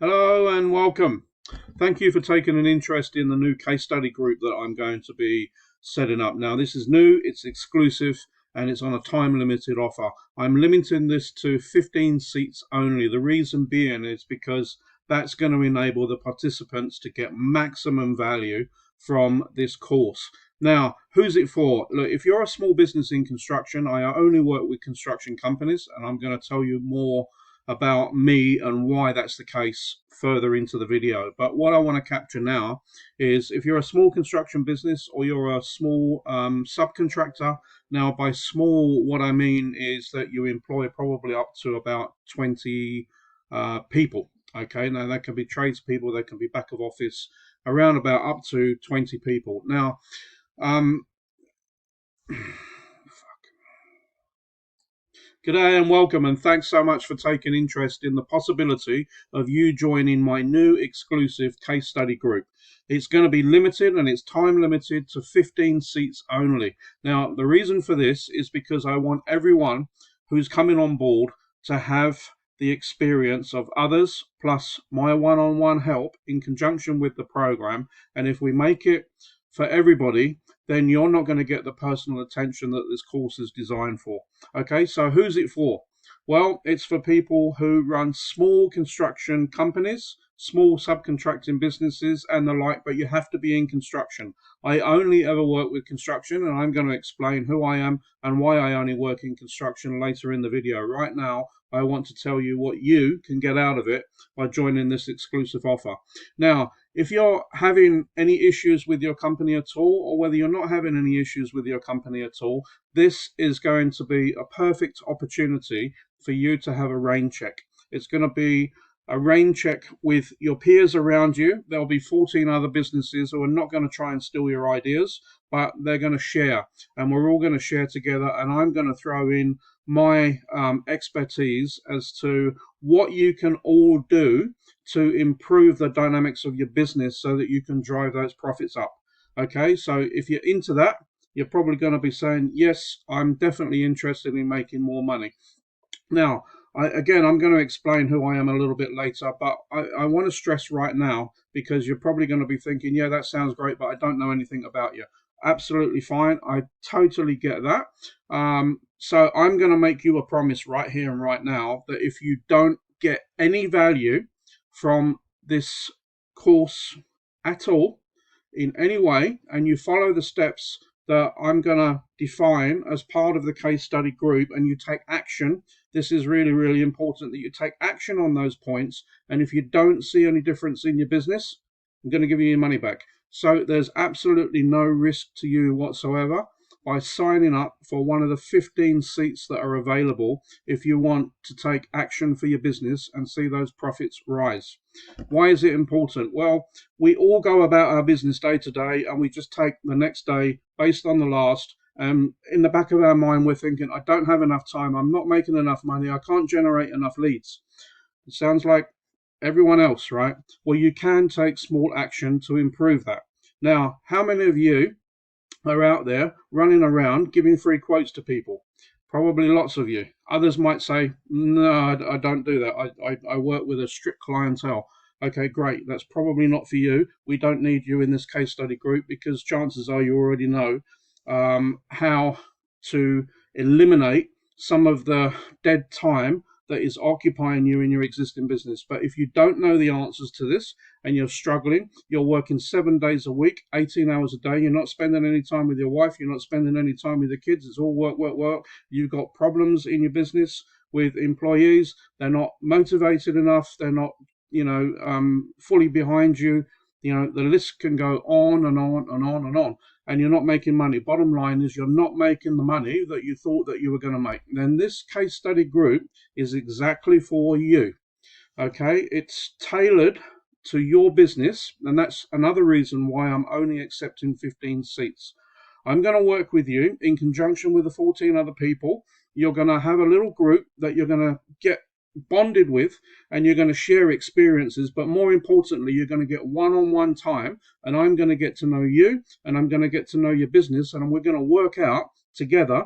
Hello and welcome. Thank you for taking an interest in the new case study group that I'm going to be setting up. Now, this is new, it's exclusive, and it's on a time limited offer. I'm limiting this to 15 seats only. The reason being is because that's going to enable the participants to get maximum value from this course. Now, who's it for? Look, if you're a small business in construction, I only work with construction companies, and I'm going to tell you more about me and why that's the case further into the video. But what I want to capture now is if you're a small construction business or you're a small subcontractor. Now, by small, what I mean is that you employ probably up to about 20 people. Okay, now that can be tradespeople, they can be back of office, around about up to 20 people. Now, G'day and welcome, and thanks so much for taking interest in the possibility of you joining my new exclusive case study group. It's going to be limited and it's time limited to 15 seats only. Now, the reason for this is because I want everyone who's coming on board to have the experience of others plus my one-on-one help in conjunction with the program. And if we make it for everybody, then you're not going to get the personal attention that this course is designed for. Okay, so who's it for? Well, it's for people who run small construction companies, small subcontracting businesses and the like, but you have to be in construction. I only ever work with construction, and I'm going to explain who I am and why I only work in construction later in the video. Right now, I want to tell you what you can get out of it by joining this exclusive offer. Now, if you're having any issues with your company at all, or whether you're not having any issues with your company at all, this is going to be a perfect opportunity for you to have a rain check. It's going to be a rain check with your peers around you. There'll be 14 other businesses who are not going to try and steal your ideas, but they're going to share, and we're all going to share together, and I'm going to throw in my expertise as to what you can all do to improve the dynamics of your business so that you can drive those profits up. Okay, so if you're into that, you're probably going to be saying, yes, I'm definitely interested in making more money. Now, again, I'm going to explain who I am a little bit later, but I want to stress right now, because you're probably going to be thinking, yeah, that sounds great, but I don't know anything about you. Absolutely fine. I totally get that. So I'm going to make you a promise right here and right now that if you don't get any value from this course at all, in any way, and you follow the steps that I'm going to define as part of the case study group, and you take action. This is really, really important that you take action on those points. And if you don't see any difference in your business, I'm going to give you your money back. So there's absolutely no risk to you whatsoever by signing up for one of the 15 seats that are available if you want to take action for your business and see those profits rise. Why is it important? Well, we all go about our business day to day, and we just take the next day based on the last. In the back of our mind, we're thinking, I don't have enough time, I'm not making enough money, I can't generate enough leads. It sounds like everyone else, right? Well, you can take small action to improve that. Now, how many of you are out there running around giving free quotes to people? Probably lots of you. Others might say, no, I don't do that. I work with a strict clientele. Okay, great. That's probably not for you. We don't need you in this case study group, because chances are you already know how to eliminate some of the dead time that is occupying you in your existing business. But if you don't know the answers to this and you're struggling, you're working 7 days a week, 18 hours a day, you're not spending any time with your wife, you're not spending any time with the kids, it's all work, work, work. You've got problems in your business with employees, they're not motivated enough, they're not, fully behind you. The list can go on and on and on and on, and you're not making money. Bottom line is you're not making the money that you thought that you were going to make. Then this case study group is exactly for you. Okay, it's tailored to your business, and that's another reason why I'm only accepting 15 seats. I'm going to work with you in conjunction with the 14 other people. You're going to have a little group that you're going to get bonded with, and you're going to share experiences, but more importantly, you're going to get one-on-one time, and I'm going to get to know you, and I'm going to get to know your business, and we're going to work out together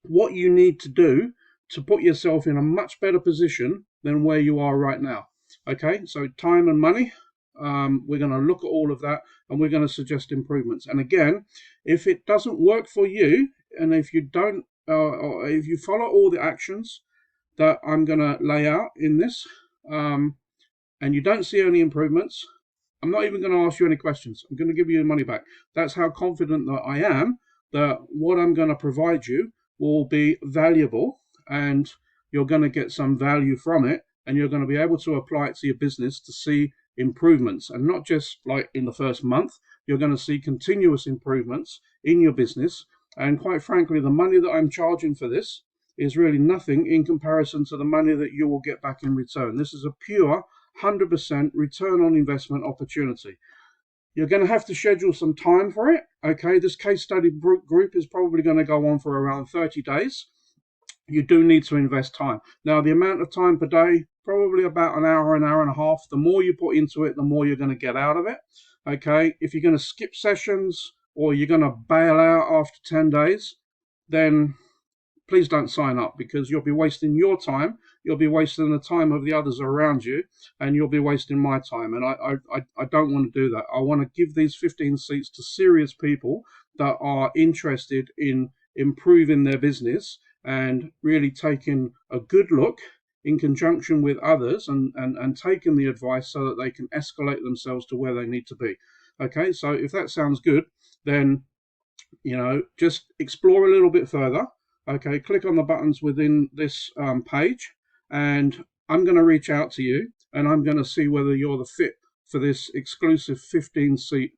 what you need to do to put yourself in a much better position than where you are right now. Okay, so time and money. We're going to look at all of that, and we're going to suggest improvements. And again, if it doesn't work for you, and if you don't, or if you follow all the actions that I'm going to lay out in this, and you don't see any improvements, I'm not even going to ask you any questions. I'm going to give you your money back. That's how confident that I am that what I'm going to provide you will be valuable, and you're going to get some value from it, and you're going to be able to apply it to your business to see improvements, and not just like in the first month. You're going to see continuous improvements in your business. And quite frankly, the money that I'm charging for this is really nothing in comparison to the money that you will get back in return. This is a pure 100% return on investment opportunity. You're going to have to schedule some time for it. Okay, this case study group is probably going to go on for around 30 days. You do need to invest time. Now, the amount of time per day, probably about an hour and a half. The more you put into it, the more you're going to get out of it. Okay, if you're going to skip sessions or you're going to bail out after 10 days, then please don't sign up, because you'll be wasting your time, you'll be wasting the time of the others around you, and you'll be wasting my time. And I don't want to do that. I want to give these 15 seats to serious people that are interested in improving their business and really taking a good look in conjunction with others, and taking the advice so that they can escalate themselves to where they need to be. Okay, so if that sounds good, then just explore a little bit further. Okay, click on the buttons within this page, and I'm going to reach out to you, and I'm going to see whether you're the fit for this exclusive 15-seat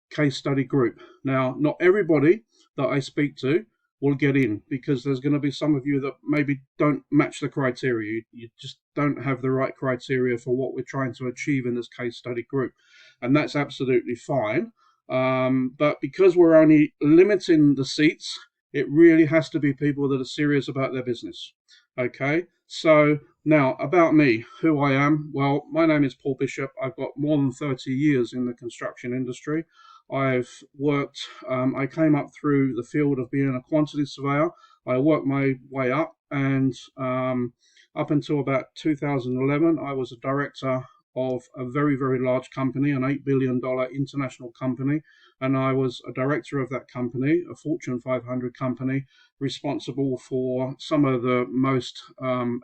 case study group. Now, not everybody that I speak to will get in, because there's going to be some of you that maybe don't match the criteria. You just don't have the right criteria for what we're trying to achieve in this case study group, and that's absolutely fine. But because we're only limiting the seats, it really has to be people that are serious about their business. Okay, so now about me, who I am. Well, my name is Paul Bishop. I've got more than 30 years in the construction industry. I've worked, I came up through the field of being a quantity surveyor. I worked my way up, and up until about 2011, I was a director of a very, very large company, an $8 billion international company. And I was a director of that company, a Fortune 500 company, responsible for some of the most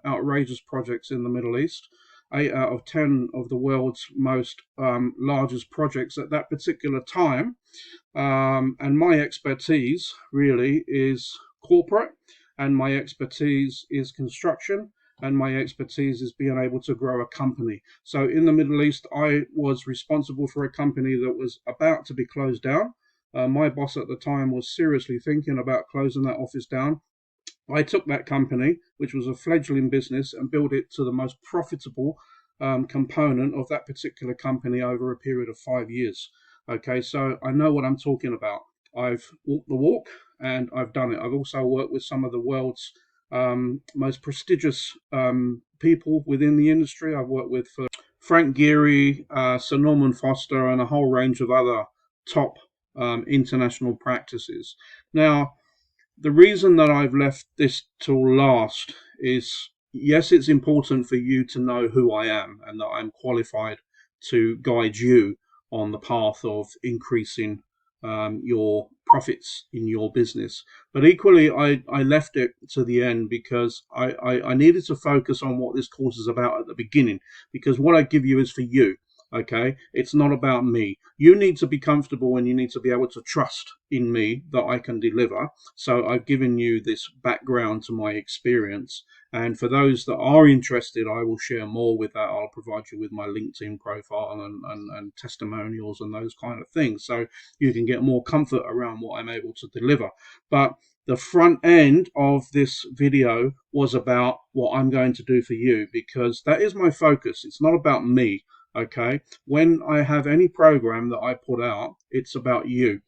outrageous projects in the Middle East. 8 out of 10 of the world's most largest projects at that particular time. And my expertise really is corporate, and my expertise is construction, and my expertise is being able to grow a company. So in the Middle East, I was responsible for a company that was about to be closed down. My boss at the time was seriously thinking about closing that office down. I took that company, which was a fledgling business, and built it to the most profitable component of that particular company over a period of 5 years. Okay, so I know what I'm talking about. I've walked the walk, and I've done it. I've also worked with some of the world's most prestigious people within the industry. I've worked with Frank Gehry, Sir Norman Foster, and a whole range of other top international practices. Now, the reason that I've left this till last is, yes, it's important for you to know who I am, and that I'm qualified to guide you on the path of increasing your profits in your business. But equally, I left it to the end because I needed to focus on what this course is about at the beginning, because what I give you is for you. Okay, it's not about me. You need to be comfortable, and you need to be able to trust in me that I can deliver. So I've given you this background to my experience. And for those that are interested, I will share more with that. I'll provide you with my LinkedIn profile and testimonials and those kind of things, so you can get more comfort around what I'm able to deliver. But the front end of this video was about what I'm going to do for you, because that is my focus. It's not about me. Okay, when I have any program that I put out, it's about you.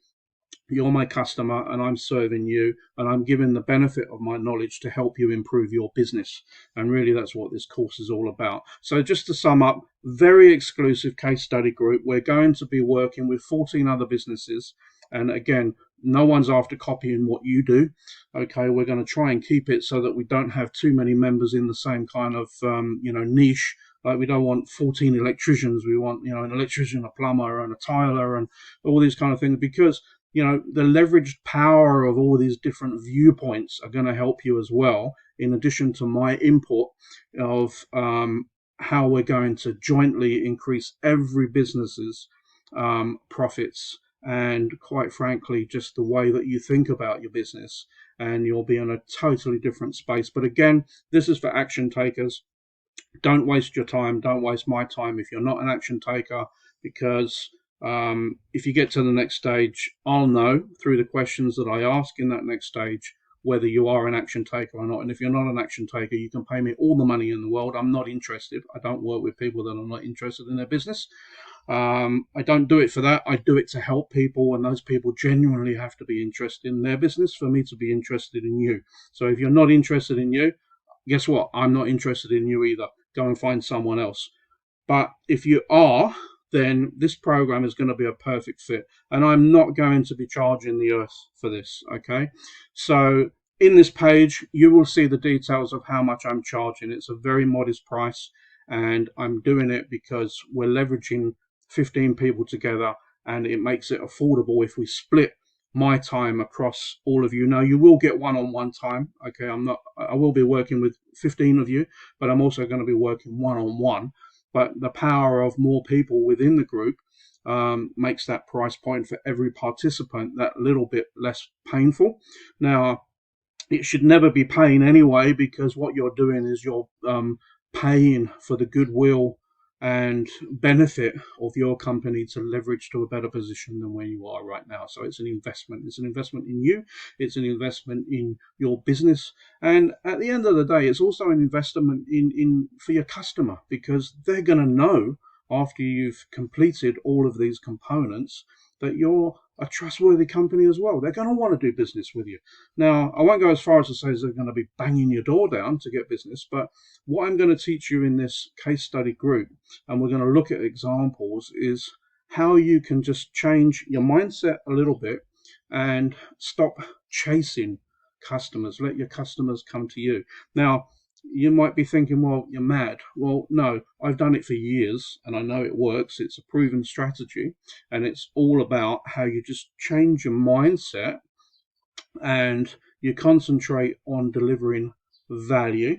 You're my customer, and I'm serving you, and I'm giving the benefit of my knowledge to help you improve your business. And really, that's what this course is all about. So just to sum up, very exclusive case study group. We're going to be working with 14 other businesses. And again, no one's after copying what you do. Okay, we're going to try and keep it so that we don't have too many members in the same kind of niche Like, we don't want 14 electricians. We want, an electrician, a plumber, and a tiler, and all these kind of things, because the leveraged power of all these different viewpoints are going to help you as well, in addition to my input of how we're going to jointly increase every business's profits, and quite frankly, just the way that you think about your business, and you'll be in a totally different space. But again, this is for action takers. Don't waste your time. Don't waste my time if you're not an action taker, because if you get to the next stage, I'll know through the questions that I ask in that next stage whether you are an action taker or not. And if you're not an action taker, you can pay me all the money in the world. I'm not interested. I don't work with people that are not interested in their business. I don't do it for that. I do it to help people, and those people genuinely have to be interested in their business for me to be interested in you. So if you're not interested in you, guess what? I'm not interested in you either. Go and find someone else. But if you are, then this program is going to be a perfect fit. And I'm not going to be charging the earth for this, okay? So in this page, you will see the details of how much I'm charging. It's a very modest price, and I'm doing it because we're leveraging 15 people together, and it makes it affordable if we split my time across all of you. Now, you will get one-on-one time, okay? I will be working with 15 of you, but I'm also going to be working one-on-one. But the power of more people within the group makes that price point for every participant that little bit less painful. Now, it should never be pain anyway, because what you're doing is you're paying for the goodwill and benefit of your company to leverage to a better position than where you are right now. So it's an investment. It's an investment in you. It's an investment in your business. And at the end of the day, it's also an investment in for your customer, because they're going to know after you've completed all of these components that you're a trustworthy company as well. They're going to want to do business with you. Now, I won't go as far as to say they're going to be banging your door down to get business, but what I'm going to teach you in this case study group, and we're going to look at examples, is how you can just change your mindset a little bit and stop chasing customers. Let your customers come to you. Now, you might be thinking, well, you're mad. Well, no, I've done it for years and I know it works. It's a proven strategy, and it's all about how you just change your mindset and you concentrate on delivering value,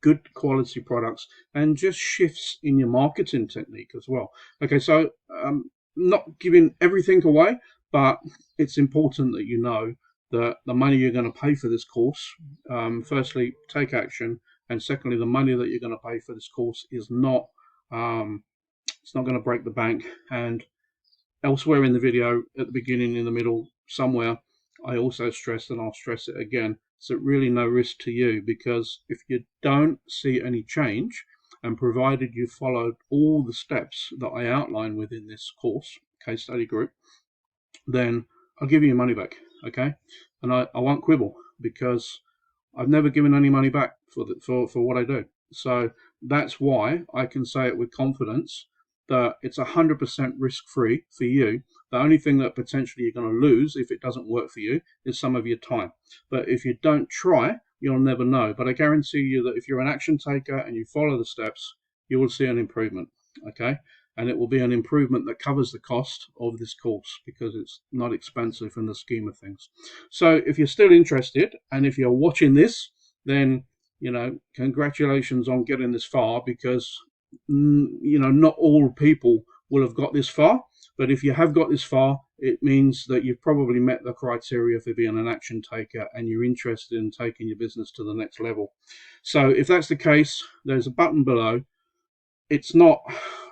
good quality products, and just shifts in your marketing technique as well. Okay, so not giving everything away, but it's important that you know that the money you're going to pay for this course, firstly, take action, and secondly, the money that you're going to pay for this course is not it's not going to break the bank. And elsewhere in the video, at the beginning, in the middle, somewhere, I also stressed, and I'll stress it again, it's really no risk to you, because if you don't see any change, and provided you followed all the steps that I outline within this course, case study group, then I'll give you your money back, okay? And I won't quibble, because I've never given any money back for what I do. So that's why I can say it with confidence that it's 100% risk-free for you. The only thing that potentially you're going to lose if it doesn't work for you is some of your time. But if you don't try, you'll never know. But I guarantee you that if you're an action taker and you follow the steps, you will see an improvement, okay? And it will be an improvement that covers the cost of this course, because it's not expensive in the scheme of things. So if you're still interested, and if you're watching this, then, congratulations on getting this far, because, not all people will have got this far. But if you have got this far, it means that you've probably met the criteria for being an action taker, and you're interested in taking your business to the next level. So if that's the case, there's a button below. It's not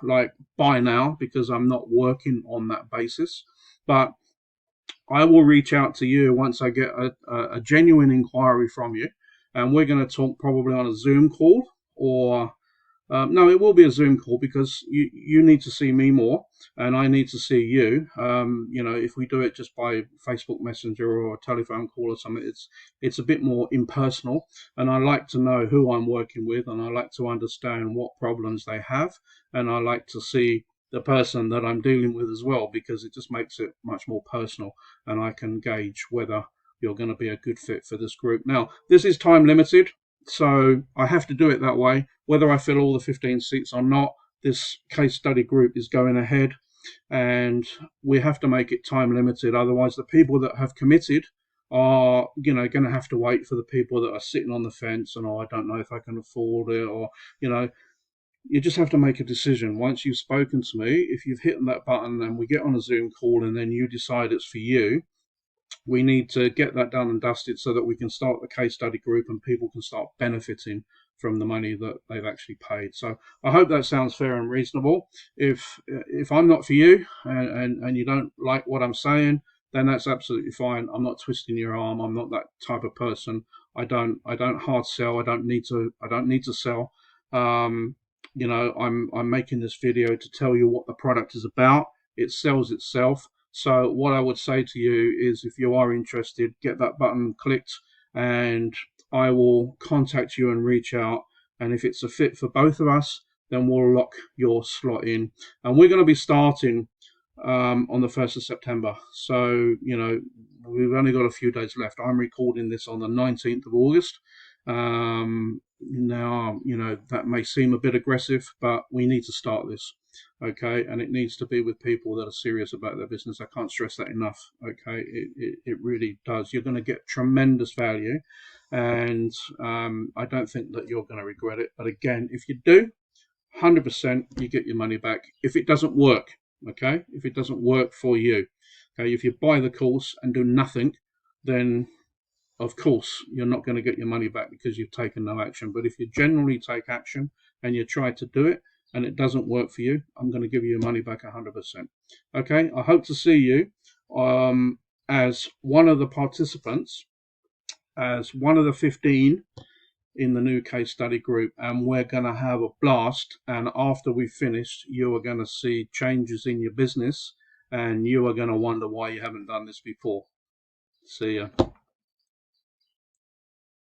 like buy now, because I'm not working on that basis, but I will reach out to you once I get a genuine inquiry from you, and we're going to talk probably on a Zoom call, or no, it will be a Zoom call, because you need to see me more, and I need to see you. If we do it just by Facebook Messenger or a telephone call or something, it's a bit more impersonal, and I like to know who I'm working with, and I like to understand what problems they have, and I like to see the person that I'm dealing with as well, because it just makes it much more personal, and I can gauge whether you're going to be a good fit for this group. Now, this is time limited. So I have to do it that way. Whether I fill all the 15 seats or not, this case study group is going ahead, and we have to make it time limited. Otherwise, the people that have committed are, going to have to wait for the people that are sitting on the fence and, oh, I don't know if I can afford it, or, you know, you just have to make a decision. Once you've spoken to me, if you've hit that button and we get on a Zoom call and then you decide it's for you, we need to get that done and dusted so that we can start the case study group and people can start benefiting from the money that they've actually paid. So I hope that sounds fair and reasonable. If I'm not for you, and you don't like what I'm saying, then that's absolutely fine. I'm not twisting your arm. I'm not that type of person. I don't hard sell. I don't need to sell. I'm making this video to tell you what the product is about. It sells itself. So what I would say to you is, if you are interested, get that button clicked, and I will contact you and reach out. And if it's a fit for both of us, then we'll lock your slot in. And we're going to be starting on the 1st of September. So, we've only got a few days left. I'm recording this on the 19th of August. Now, that may seem a bit aggressive, but we need to start this. Okay, and it needs to be with people that are serious about their business. I can't stress that enough. Okay, it really does. You're going to get tremendous value, and I don't think that you're going to regret it. But again, if you do, 100% you get your money back. If it doesn't work, okay, if it doesn't work for you, okay, if you buy the course and do nothing, then of course you're not going to get your money back because you've taken no action. But if you generally take action and you try to do it and it doesn't work for you, I'm going to give you your money back 100%. Okay, I hope to see you as one of the participants, as one of the 15 in the new case study group, and we're going to have a blast. And after we've finished, you are going to see changes in your business, and you are going to wonder why you haven't done this before. See ya.